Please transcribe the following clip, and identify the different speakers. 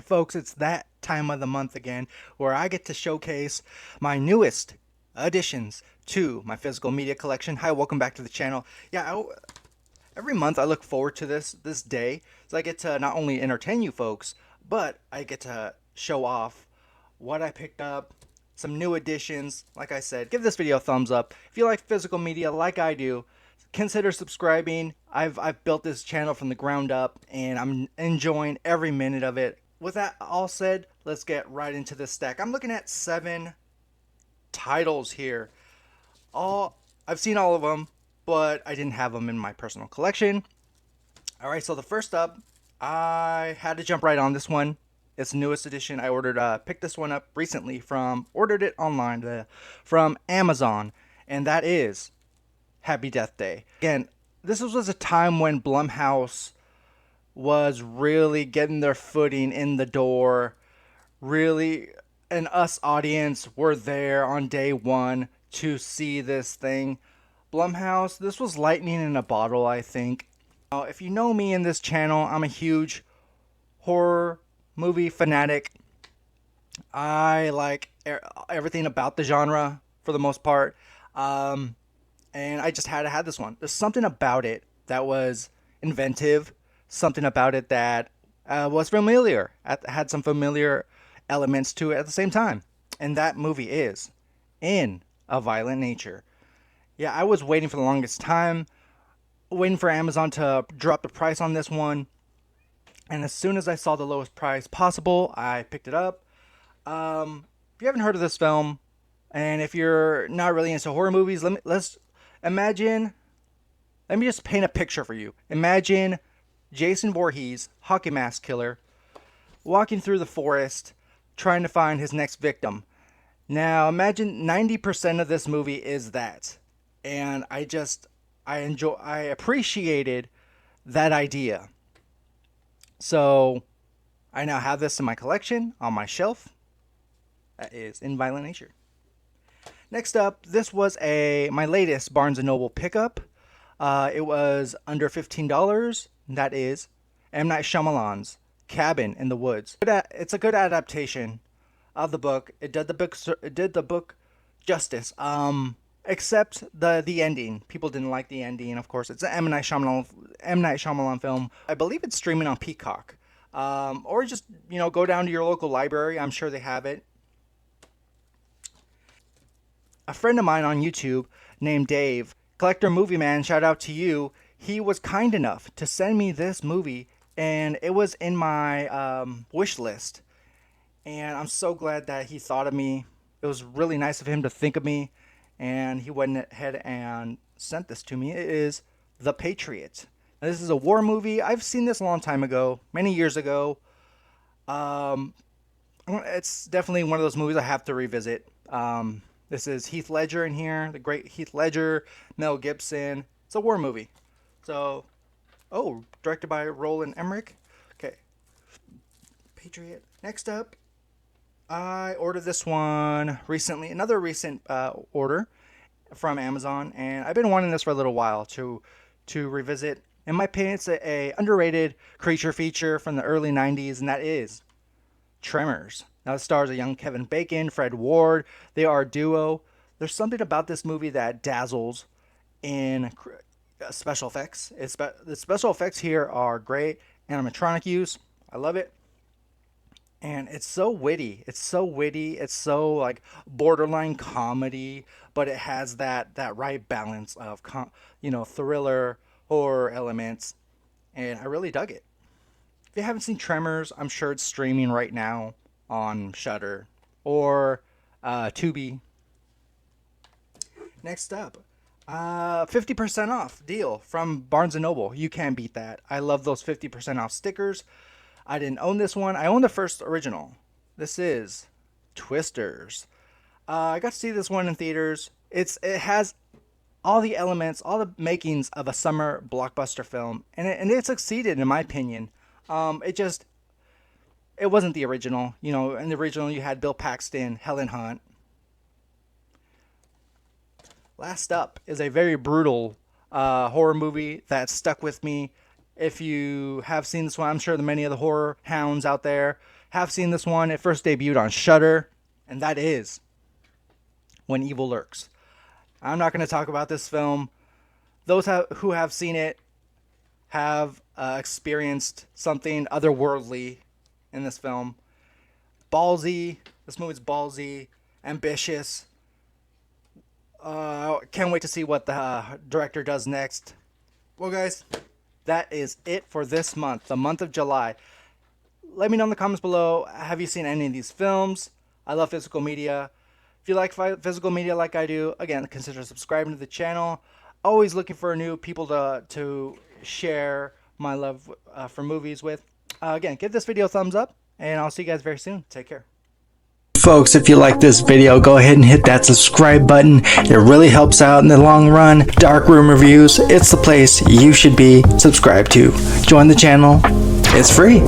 Speaker 1: Alright folks, it's that time of the month again where I get to showcase my newest additions to my physical media collection. Hi, welcome back to the channel. Every month I look forward to this day, so I get to not only entertain you folks, but I get to show off what I picked up, some new additions. Like I said, give this video a thumbs up. If you like physical media like I do, consider subscribing. I've built this channel from the ground up and I'm enjoying every minute of it. With that all said, let's get right into this stack. I'm looking at 7 titles here. I've seen all of them, but I didn't have them in my personal collection. All right, so the first up, I had to jump right on this one. It's the newest edition. I picked this one up recently ordered it online from Amazon, and that is Happy Death Day. Again, this was a time when Blumhouse was really getting their footing in the door. Really, and us audience were there on day one to see this thing. Blumhouse, this was lightning in a bottle, I think. Now, if you know me in this channel, I'm a huge horror movie fanatic. I like everything about the genre for the most part. And I just had to have this one. There's something about it that was inventive, something about it that was familiar, had some familiar elements to it at the same time. And that movie is In a Violent Nature. Yeah, I was waiting for the longest time, waiting for Amazon to drop the price on this one. And as soon as I saw the lowest price possible, I picked it up. If you haven't heard of this film, and if you're not really into horror movies, let's imagine. Let me just paint a picture for you. Imagine Jason Voorhees, hockey mask killer, walking through the forest, trying to find his next victim. Now, imagine 90% of this movie is that, and I appreciated that idea. So, I now have this in my collection on my shelf. That is In Violent Nature. Next up, this was my latest Barnes & Noble pickup. It was under $15. That is M. Night Shyamalan's Cabin in the Woods. It's a good adaptation of the book. It did the book justice. Except the ending. People didn't like the ending. Of course, it's an M. Night Shyamalan film. I believe it's streaming on Peacock. Or just go down to your local library. I'm sure they have it. A friend of mine on YouTube named Dave, Collector Movie Man, shout out to you. He was kind enough to send me this movie, and it was in my wish list. And I'm so glad that he thought of me. It was really nice of him to think of me, and he went ahead and sent this to me. It is The Patriot. Now, this is a war movie. I've seen this a long time ago, many years ago. It's definitely one of those movies I have to revisit. This is Heath Ledger in here, the great Heath Ledger, Mel Gibson. It's a war movie. So, directed by Roland Emmerich. Okay. Patriot. Next up, I ordered this one recently, another recent order from Amazon, and I've been wanting this for a little while to revisit. In my opinion, it's a underrated creature feature from the early 90s, and that is Tremors. Now, it stars a young Kevin Bacon, Fred Ward. They are a duo. There's something about this movie that dazzles in special effects. The special effects here are great. Animatronic use, I love it. And it's so witty. It's so like borderline comedy, but it has that right balance of thriller, horror elements, and I really dug it. If you haven't seen Tremors, I'm sure it's streaming right now on Shudder or Tubi. Next up, 50% off deal from Barnes & Noble. You can't beat that. I love those 50% off stickers. I didn't own this one. I own the first original. This is Twisters. I got to see this one in theaters. It has all the elements, all the makings of a summer blockbuster film, and it succeeded in my opinion. It wasn't the original. In the original you had Bill Paxton, Helen Hunt. Last up is a very brutal horror movie that stuck with me. If you have seen this one, I'm sure that many of the horror hounds out there have seen this one. It first debuted on Shudder, and that is When Evil Lurks. I'm not going to talk about this film. Those who have seen it have experienced something otherworldly in this film. Ballsy. This movie's ballsy, ambitious. Can't wait to see what the director does next. Well, guys, that is it for this month, the month of July. Let me know in the comments below, have you seen any of these films? I love physical media. If you like physical media like I do, again, consider subscribing to the channel. Always looking for new people to share my love for movies with. Again, give this video a thumbs up, and I'll see you guys very soon. Take care. Folks, if you like this video, go ahead and hit that subscribe button. It really helps out in the long run. Dark Room Reviews, it's the place you should be subscribed to. Join the channel. It's free.